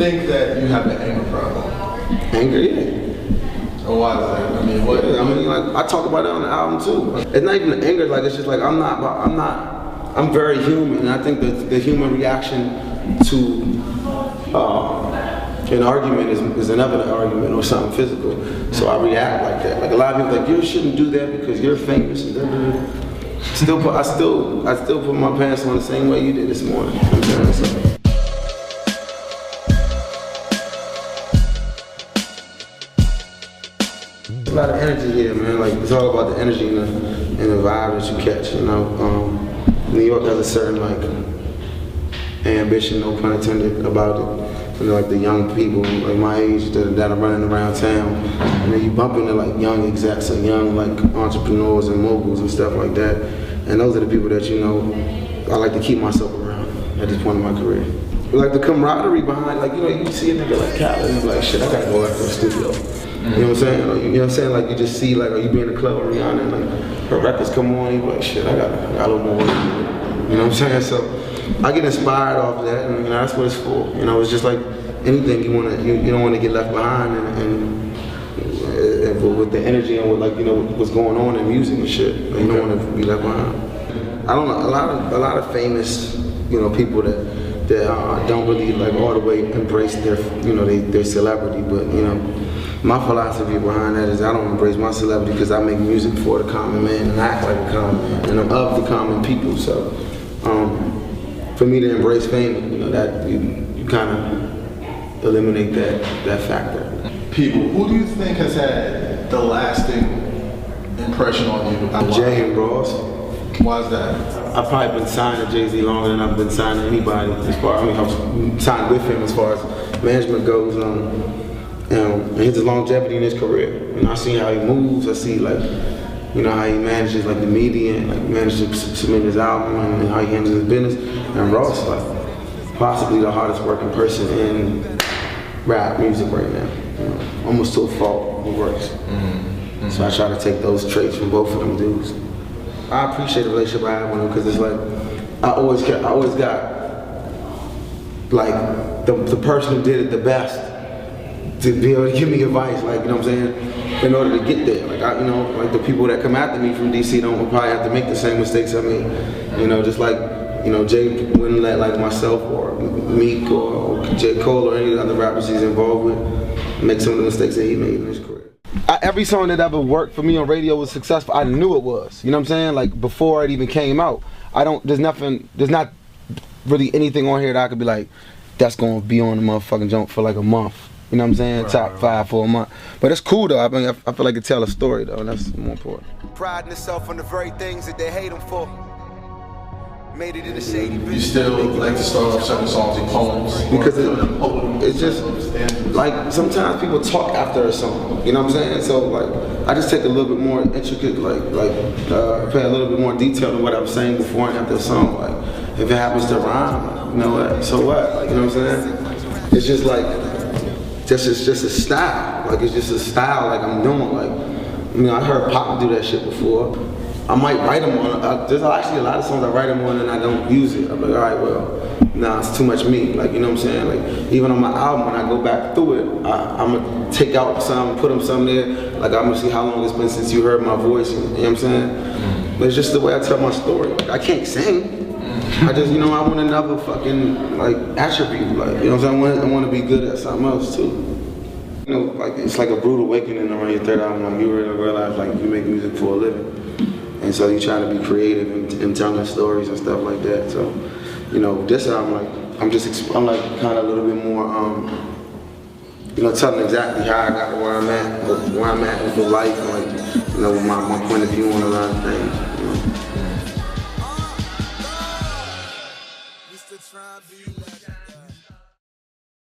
think that you have an anger problem? Anger, yeah. Or why is that? I mean, what? Yeah, I mean, like I talk about it on the album too. It's not even anger. Like it's just like I'm very human, and I think that the human reaction to an argument is another argument or something physical. So I react like that. Like a lot of people like, you shouldn't do that because you're famous. And I still put my pants on the same way you did this morning. You know what I'm saying? A lot of energy here, man. Like it's all about the energy and the vibe that you catch. You know, New York has a certain like ambition, no pun intended, about it. You know, like the young people, like my age, that are running around town, and then you bump into like young execs or young like entrepreneurs and moguls and stuff like that. And those are the people that I like to keep myself around at this point in my career. Like the camaraderie behind, like you see a nigga like Khaled, and you're like, shit, I gotta go after the studio. You know what I'm saying? You know what I'm saying? Like you just see, like, or you be in the club with Rihanna and like her records come on, you be like, shit, I got a little more work to do. You know what I'm saying? So I get inspired off of that, and that's what it's for. You know, it's just like anything you don't want to get left behind, and with the energy and with like what's going on in music and shit, like, you don't want to be left behind. I don't know, a lot of famous people that don't really like all the way embrace their celebrity, but my philosophy behind that is I don't embrace my celebrity because I make music for the common man and act like a common man, and I'm of the common people. So for me to embrace fame, that you kind of eliminate that factor. People, who do you think has had the lasting impression on you? Jay and Ross. Why is that? I've probably been signed to Jay-Z longer than I've been signed to anybody. I've signed with him as far as management goes. And his longevity in his career. I see how he moves. I see how he manages like the media and like manages to submit his album and how he handles his business. And Ross, like possibly the hardest working person in rap music right now. Almost to a fault, he works. Mm-hmm. So I try to take those traits from both of them dudes. I appreciate the relationship I have with him because it's like I always got like the person who did it the best to be able to give me advice, like, what I'm saying, in order to get there. Like, like the people that come after me from DC don't probably have to make the same mistakes I made. Just like, Jay wouldn't let like myself or Meek or J. Cole or any of the other rappers he's involved with make some of the mistakes that he made in his career. Every song that ever worked for me on radio was successful. I knew it was, you know what I'm saying? Like before it even came out. There's not really anything on here that I could be like, that's gonna be on the motherfucking jump for like a month. You know what I'm saying? Right, Top 5 for a month. But it's cool though. I mean, I feel like it tell a story though, and that's more important. Priding itself on the very things that they hate them for. Made it in a shady business. You still like to start off certain songs in poems? Because it's just like sometimes people talk after a song. You know what I'm saying? So like I just take a little bit more intricate, pay a little bit more detail to what I'm saying before and after a song. Like if it happens to rhyme, what? So what? Like, you know what I'm saying? It's just like. It's just a style. Like it's just a style. Like I'm doing. Like I heard Pop do that shit before. I might write them on. There's actually a lot of songs I write them on and I don't use it. I'm like, all right, well, nah, it's too much me. Like, you know what I'm saying? Like even on my album, when I go back through it, I'm gonna take out some, put them some there. Like I'm gonna see how long it's been since you heard my voice. You know what I'm saying? But it's just the way I tell my story. Like I can't sing. I just, I want another fucking, like, attribute, like, you know what I'm saying? I want to be good at something else, too. Like, it's like a rude awakening around your third album, like, you really realize, like, you make music for a living. And so you try to be creative and telling stories and stuff like that. So, this album, like, I'm like, kind of a little bit more, telling exactly how I got to where I'm at in life, and, like, my point of view on a lot of things,